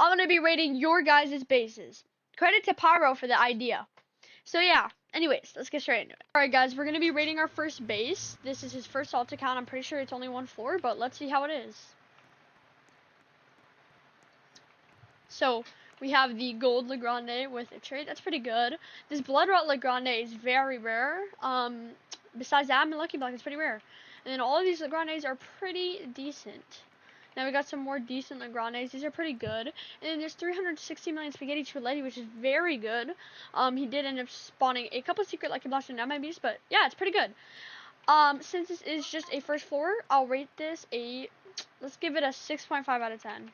I'm going to be rating your guys' bases. Credit to Pyro for the idea. So yeah, anyways, let's get straight into it. Alright guys, we're going to be rating our first base. This is his first alt account. I'm pretty sure it's only one floor, but let's see how it is. So, we have the gold Legrande with a trait. That's pretty good. This Bloodrot Legrande is very rare. Besides that, my Lucky Block is pretty rare. And then all of these Legrandes are pretty decent. Now we got some more decent Legrandes. These are pretty good. And then there's 360 million Spaghetti Chuletti, which is very good. He did end up spawning a couple secret Lucky Blocks in MIBs, but yeah, it's pretty good. Since this is just a first floor, I'll rate this let's give it a 6.5 out of 10.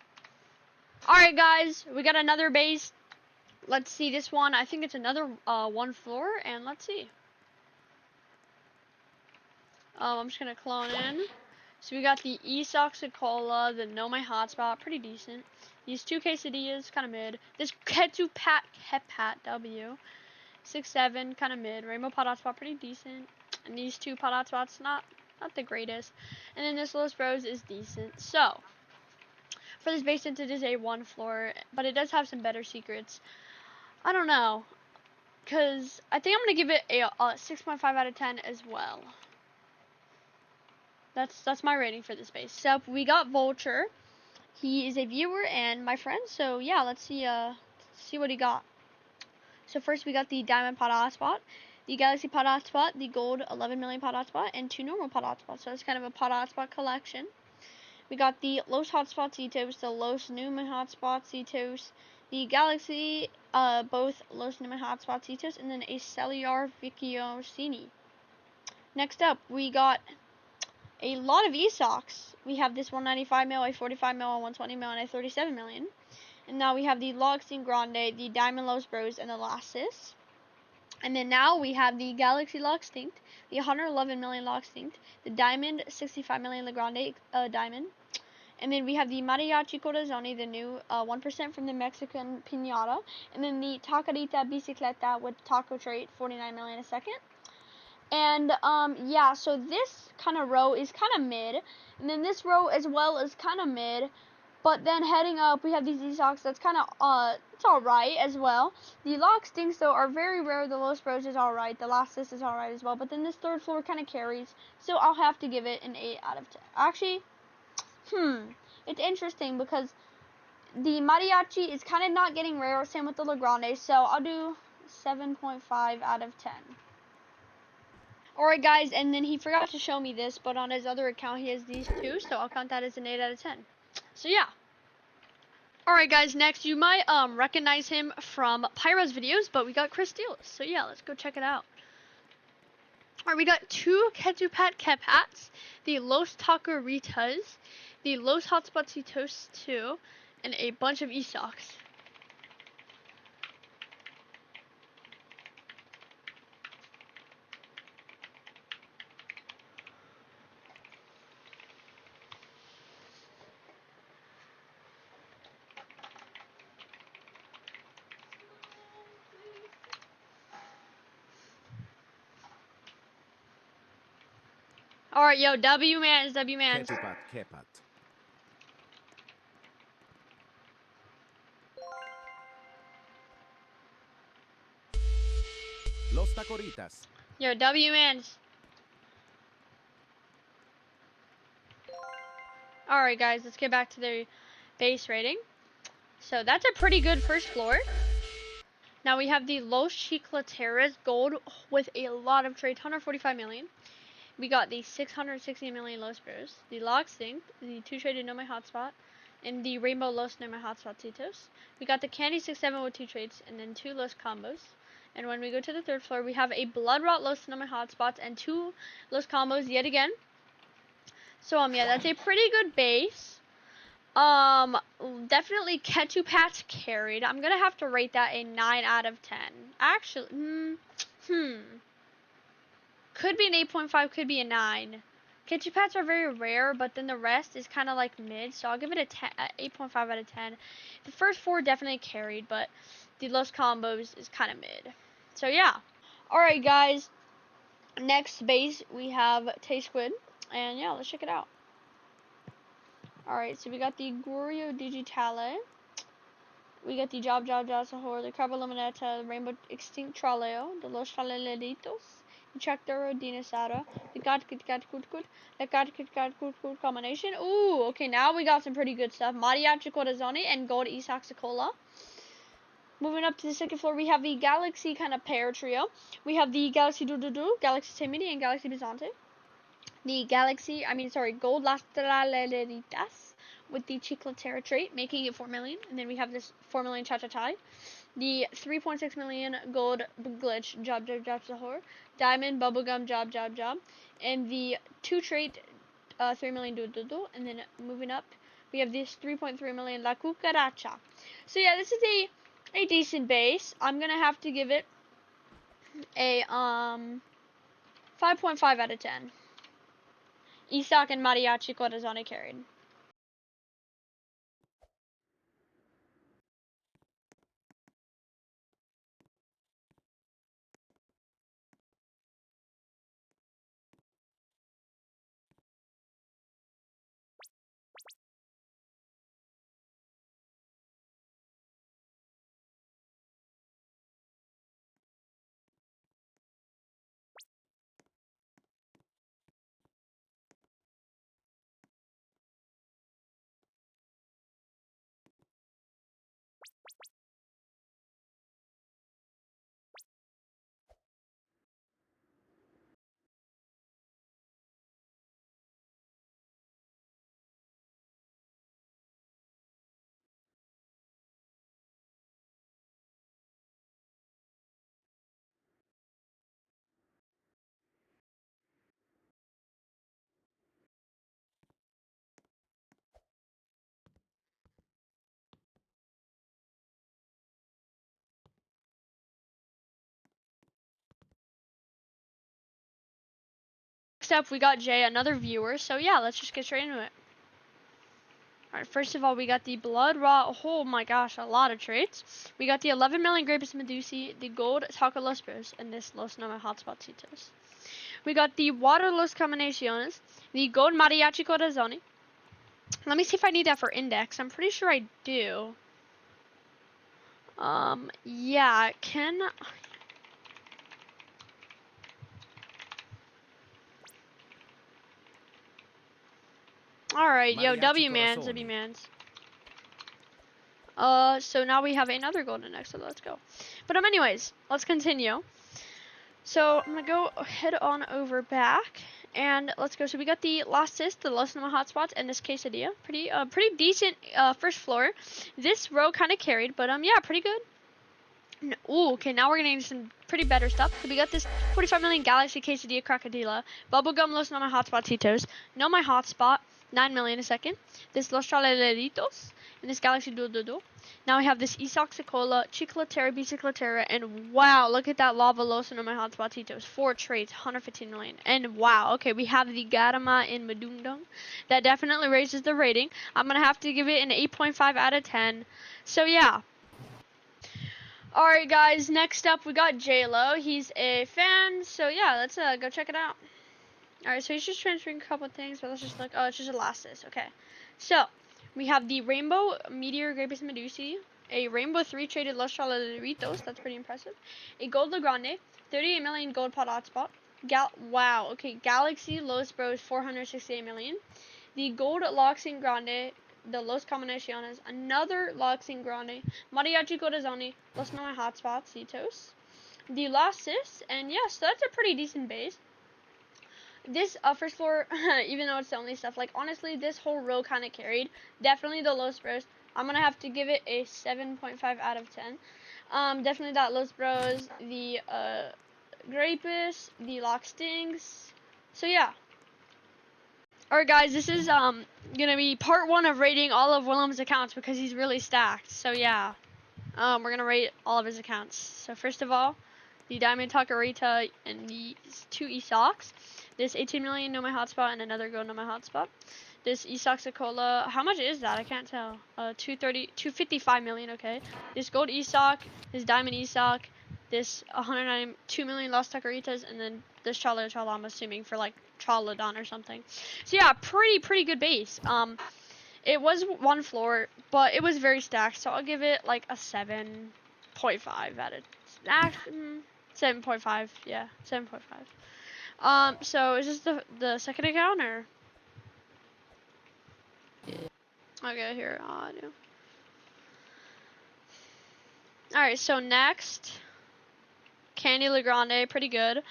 Alright guys, we got another base. Let's see this one. I think it's another one floor, and let's see. I'm just gonna clone in. So we got the Esox Cola, the Know My Hotspot, pretty decent. These two quesadillas, kind of mid. This Ketupat Kepat W, 6-7, kind of mid. Rainbow Pot Hotspot, pretty decent. And these two Pot Hotspots, not the greatest. And then this Los Bros is decent. So for this base, since it is a one floor, but it does have some better secrets. I don't know, cause I think I'm gonna give it a 6.5 out of 10 as well. That's my rating for this base. So we got Vulture. He is a viewer and my friend. So yeah, let's see what he got. So first we got the Diamond Pot Hotspot, the Galaxy Pot Hotspot, the Gold 11 million Pot Hotspot, and 2 normal Pot Hotspots. So it's kind of a Pot Hotspot collection. We got the Los Hotspot Cetos, the Los Newman Hotspot Cetos, the Galaxy, both Los Newman Hotspot Cetos, and then a Celiar Vicchiocini. Next up, we got a lot of Esox. We have this 195 mil, a 45 mil, a 120 mil, and a 37 million. And now we have the Logsting Grande, the Diamond Los Bros, and the Lassus. And then now we have the Galaxy Logstinct, the 111 million Logstinct, the Diamond 65 million Legrande Diamond. And then we have the Mariachi Corazoni, the new 1% from the Mexican Piñata. And then the Tacarita Bicicleta with Taco Trait, 49 million a second. And yeah, so this kind of row is kind of mid, and then this row as well is kind of mid, but then heading up we have these Esox that's kind of it's alright as well. The Logstinks though are very rare. The Los Bros is alright, the Lassus is alright as well, but then this third floor kind of carries, so I'll have to give it an 8 out of 10. Actually, it's interesting because the Mariachi is kind of not getting rare, same with the Legrande, so I'll do 7.5 out of 10. Alright guys, and then he forgot to show me this, but on his other account he has these two, so I'll count that as an 8 out of 10. So yeah. Alright guys, next you might recognize him from Pyro's videos, but we got Chris Steele. So yeah, let's go check it out. Alright, we got two Ketupat Kepats, the Los Tacoritas, the Los Hotspotsitos 2, and a bunch of Esox. Alright, yo, W-Mans. Ketupat, Kepat. Los Tacoritas. Yo, W-Mans. Alright guys, let's get back to the base rating. So that's a pretty good first floor. Now we have the Los Chiclateras Gold with a lot of trades, 145 million. We got the 660 million Los Bros, the Logstinct, the 2 traded Know My Hotspot, and the Rainbow Los Know My Hotspot Cetos. We got the Candy 6-7 with 2 trades, and then 2 Los Combos. And when we go to the third floor, we have a Bloodrot Los Know My Hotspots and 2 Los Combos yet again. So yeah, that's a pretty good base. Definitely Ketupat's carried. I'm gonna have to rate that a 9 out of 10. Actually, could be an 8.5, could be a 9. Ketupats are very rare, but then the rest is kind of like mid, so I'll give it a 8.5 out of 10. The first 4 definitely carried, but the Los Combos is kind of mid. So yeah. Alright guys, next base we have Tay Squid, and yeah, let's check it out. Alright, so we got the Gorio Digitale, We got the Job Sahur, the Carbolumineta, the Rainbow Extinct Troleo, the Los Traleleditos, the Tractoro Dinosaurio, the Gat the Gat combination. Ooh, okay, now we got some pretty good stuff. Mariachi Corazoni and Gold Isaxicola. Moving up to the second floor, we have the Galaxy kind of pair trio. We have the Galaxy Dududu, Galaxy Timidi, and Galaxy Bizante. The Gold Las Traleleditas with the Chiclatera trait, making it 4 million. And then we have this 4 million Cha-Cha-Tai. The 3.6 million gold glitch Job Sahur, diamond bubblegum Job, and the 2 trait 3 million Dududu. And then moving up, we have this 3.3 million La Cucaracha. So yeah, this is a decent base. I'm gonna have to give it a 5.5 out of 10. Isak and Mariachi Corazoni carried. Next up, we got Jay, another viewer. So yeah, let's just get straight into it. Alright, first of all, we got the Blood Rot. Oh my gosh, a lot of traits. We got the 11 million Grapus Medusi, the Gold Taco Luspers, and this Los Noma Hotspot Titos. We got the Water Los Combinaciones, the Gold Mariachi Corazoni. Let me see if I need that for index. I'm pretty sure I do. Yeah, can. Alright, yo, W-mans, W-mans. So now we have another golden index, so let's go. But anyways, let's continue. So I'm gonna go head on over back and let's go. So we got the Last Assist, the Los Noma Hotspots, and this Quesadilla. Pretty decent first floor. This row kind of carried, but yeah, pretty good. Ooh, okay, now we're getting some pretty better stuff. So we got this 45 million Galaxy Quesadilla Crocodila, Bubblegum Los Noma Hotspot Titos, Know My Hotspot, 9 million a second. This Los Chaleritos, and this Galaxy Dududu. Now we have this Esoxicola, Chiclatera, Biciclatera, and wow, look at that Lava Los Noma Hotspot Titos. 4 traits, 115 million. And wow, okay, we have the Garama in Madundung. That definitely raises the rating. I'm gonna have to give it an 8.5 out of 10. So yeah. Alright guys, next up we got J-Lo. He's a fan, so yeah, let's go check it out. Alright, so he's just transferring a couple things, but let's just look. Oh, it's just Elastis. Okay. So, we have the Rainbow Meteor Grapus Medusi, a Rainbow 3 traded Los Chaleritos, that's pretty impressive, a Gold Legrande, 38 million Gold Pot Hotspot, wow, okay, Galaxy Los Bros 468 million, the Gold Loxing Grande, the Los Combinaciones, another Loxing Grande, Mariachi Corazoni, Los Noma Hotspot, Citos, the Last Sis, and yes, so that's a pretty decent base. This first floor, even though it's the only stuff, like honestly, this whole row kind of carried. Definitely the Los Bros. I'm gonna have to give it a 7.5 out of 10. Definitely that Los Bros, the Grapus, the Lock Stings. So yeah. Alright guys, this is gonna be part 1 of rating all of Willem's accounts because he's really stacked. So yeah. We're gonna rate all of his accounts. So first of all, the Diamond Takarita and the 2 Esox. This 18 million Know My Hotspot and another Go Know My Hotspot. This Esoxicola, how much is that? I can't tell. 255 million, okay. This Gold Esoc, this Diamond Esoc, this 192 million Lost Takaritas, and then this Chala I'm assuming for like Tralodon or something. So yeah, pretty good base. It was one floor, but it was very stacked, so I'll give it like a 7.5 out of 7.5. Yeah, 7.5. So is this the second account or? Okay, here I do. All right, so next, Candy Legrande, pretty good.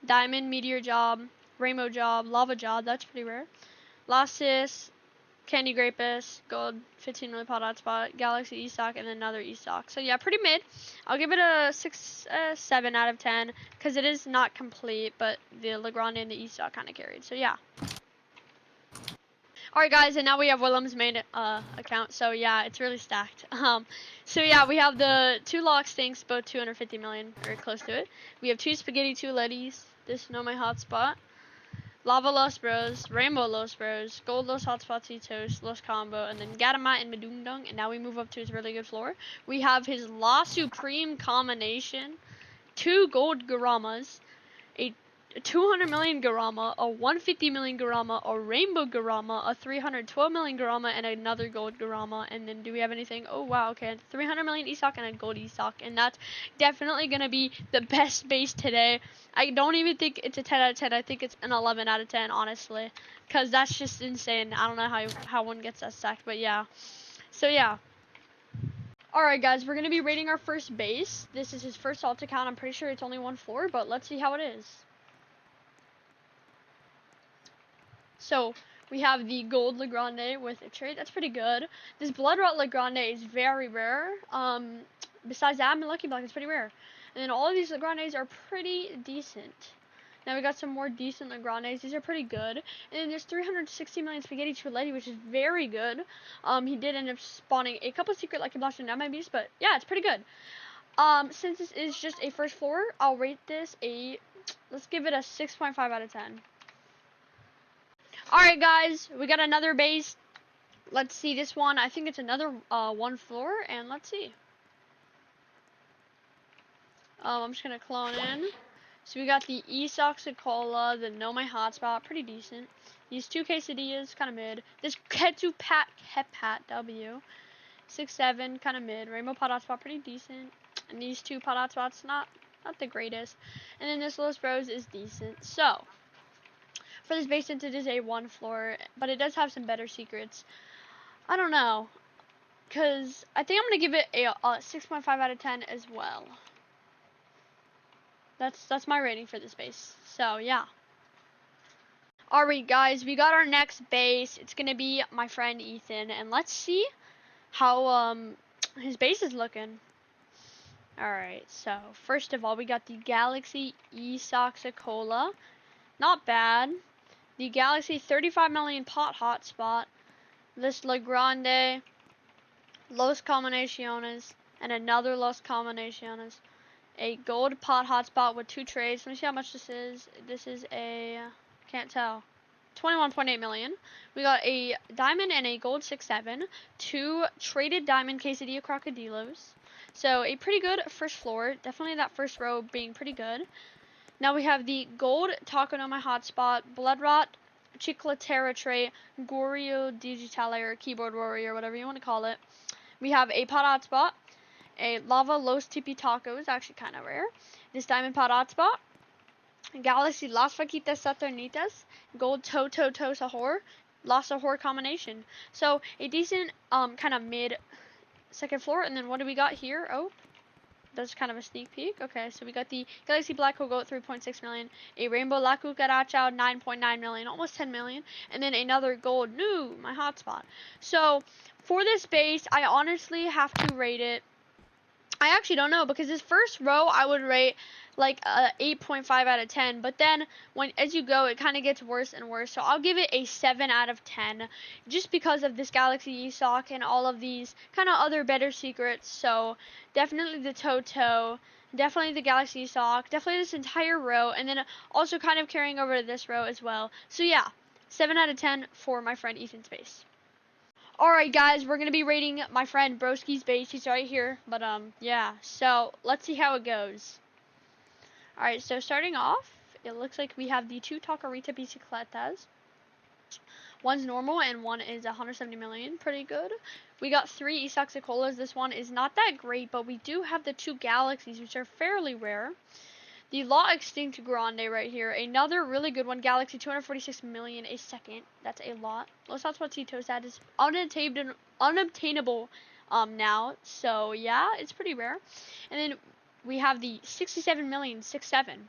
Diamond Meteor Job, Rainbow Job, Lava Job, that's pretty rare. Lossis, Candy Grapus, Gold, 15 million pot hotspot, Galaxy E-Stock, and then another E-Stock. So yeah, pretty mid. I'll give it a 7 out of 10 because it is not complete, but the Legrande and the E-Stock kind of carried. So yeah. Alright guys, and now we have Willem's main account, so yeah, it's really stacked. So yeah, we have the 2 Lock Stinks, both 250 million, or close to it. We have 2 Spaghetti 2 Letties, this Know My Hotspot, Lava Los Bros, Rainbow Los Bros, Gold Los Hotspots Toast, Los Combo, and then Gatamite and Madoongdung, and now we move up to his really good floor. We have his La Supreme combination, 2 Gold Garamas, a 200 million Garama, a 150 million Garama, a Rainbow Garama, a 312 million Garama, and another Gold Garama. And then do we have anything? Oh wow, okay, 300 million E-Stock and a Gold E-Stock, and that's definitely gonna be the base today. I don't even think it's a 10 out of 10. I think it's an 11 out of 10, honestly, because that's just insane. I don't know how one gets that stacked, but yeah. So yeah. Alright guys, we're gonna be rating our first base. This is his first alt account. I'm pretty sure it's only 1 floor, but let's see how it is. So we have the Gold Legrande with a trait. That's pretty good. This Bloodrot Legrande is very rare. Besides that, Lucky Block is pretty rare. And then all of these Legrandes are pretty decent. Now we got some more decent Legrandes. These are pretty good. And then there's 360 million Spaghetti Chuletti, which is very good. He did end up spawning a couple secret Lucky Blocks in MIBs, but yeah, it's pretty good. Since this is just a first floor, I'll rate this let's give it a 6.5 out of 10. Alright guys, we got another base. Let's see this one. I think it's another 1 floor, and let's see. I'm just gonna clone in. So we got the Esoxicola, the Know My Hotspot, pretty decent. These 2 quesadillas, kind of mid. This Ketupat W, 6-7, kind of mid. Rainbow Pot Hotspot, pretty decent. And these 2 Pot Hotspots, not the greatest. And then this Los Bros is decent. So for this base, since it is a 1 floor, but it does have some better secrets. I don't know, because I think I'm going to give it a 6.5 out of 10 as well. That's my rating for this base. So, yeah. Alright, guys, we got our next base. It's going to be my friend Ethan, and let's see how his base is looking. Alright, so first of all, we got the Galaxy Esoxicola. Not bad. The Galaxy 35 million pot hotspot, this Legrande, Los Combinaciones, and another Los Combinaciones. A gold pot hotspot with 2 trades. Let me see how much this is. This is can't tell, 21.8 million. We got a diamond and a gold 6-7, 2 traded diamond quesadilla crocodilos. So a pretty good first floor. Definitely that first row being pretty good. Now we have the gold Taco No My Hotspot, Bloodrot, Chiclatera trait, Gorio Digitale, or Keyboard Warrior, whatever you want to call it. We have a pot hotspot, a Lava Los Tipi Tacos, actually kind of rare. This diamond pot hotspot, Galaxy Las Vaquitas Saturnitas, gold Toto Sahor, Las Sahor combination. So a decent kind of mid second floor. And then what do we got here? Oh, that's kind of a sneak peek. Okay, so we got the Galaxy Black Hogo at 3.6 million, a Rainbow La Cucaracha 9.9 million, almost 10 million, and then another gold new my hotspot. So for this base, I honestly have to rate it. I actually don't know, because this first row I would rate like a 8.5 out of 10, but then as you go, it kind of gets worse and worse. So I'll give it a 7 out of 10, just because of this Galaxy E-Stock and all of these kind of other better secrets. So definitely the Toto, definitely the Galaxy E-Stock, definitely this entire row, and then also kind of carrying over to this row as well. So yeah, 7 out of 10 for my friend Ethan's base. Alright guys, we're going to be rating my friend Broski's base. He's right here, but yeah, so let's see how it goes. Alright, so starting off, it looks like we have the 2 Taquerita Bicicletas, One's normal and one is 170 million. Pretty good. We got 3 Esoxicolas. This one is not that great, but we do have the 2 Galaxies, which are fairly rare. The Law Extinct Grande right here. Another really good one. Galaxy, 246 million a second. That's a lot. Los Hotspot that is unobtainable now. So, yeah, it's pretty rare. And then we have the 67 million 67.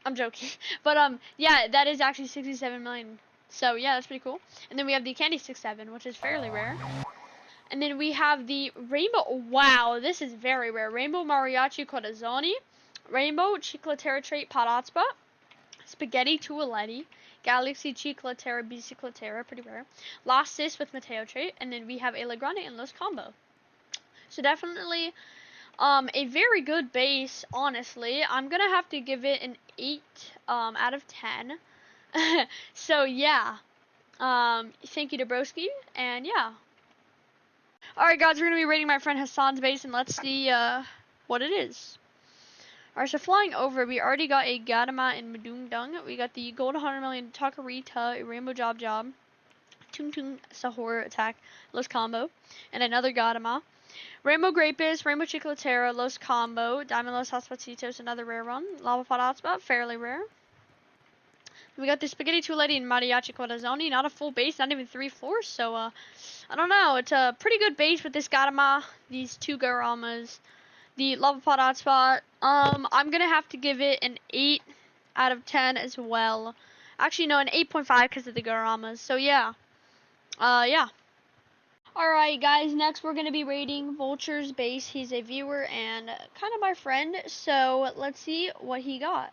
I'm joking. But, yeah, that is actually 67 million. So, yeah, that's pretty cool. And then we have the Candy 67, which is fairly rare. And then we have the Rainbow. Wow, this is very rare. Rainbow Mariachi Corazzoni. Rainbow Chiclatera Trait Patatspa. Spaghetti Tualetti. Galaxy Chiclatera Biciclatera. Pretty rare. Lost Sis with Mateo Trait. And then we have a Legrande and Los Combo. So definitely a very good base, honestly. I'm going to have to give it an 8 out of 10. So, yeah. Thank you to Broski. And, yeah. Alright guys, we're going to be rating my friend Hassan's base, and let's see what it is. Alright, so flying over, we already got a Gadama and Madung Dung. We got the Gold 100 million Takarita, a Rainbow Job Job, Tung Tung Sahur Attack, Los Combo, and another Gadama. Rainbow Grapus, Rainbow Chiclatera, Los Combo, Diamond Los Hospatitos, another rare one. Lava Pot Hotspot, fairly rare. We got the Spaghetti Tualetti and Mariachi Corazzoni, not a full base, not even 3 floors, so I don't know. It's a pretty good base with this Gadama, these 2 Garamas, the Lava Pot Hotspot. I'm gonna have to give it an 8 out of 10 as well. Actually, no, an 8.5 because of the Garamas. So yeah, yeah. Alright guys, next we're gonna be rating Vulture's base. He's a viewer and kind of my friend, so let's see what he got.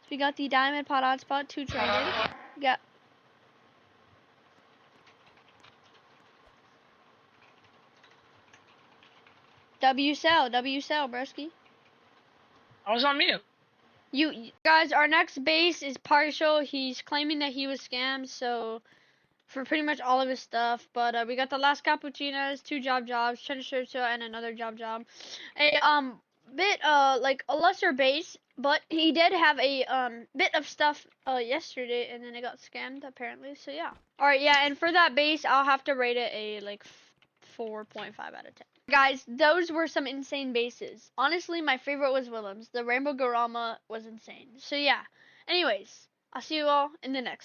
So we got the Diamond Pot Hotspot, 2 traded. We got WCell, broski. I was on mute. You guys, our next base is partial. He's claiming that he was scammed, so for pretty much all of his stuff. But we got the last cappuccinos, 2 job jobs, Cheddar and another job job. A bit like a lesser base, but he did have a bit of stuff yesterday, and then it got scammed apparently. So yeah. All right, yeah, and for that base, I'll have to rate it a like 4.5 out of 10. Guys, those were some insane bases. Honestly, my favorite was Willem's. The Rainbow Garama was insane. So yeah. Anyways, I'll see you all in the next one.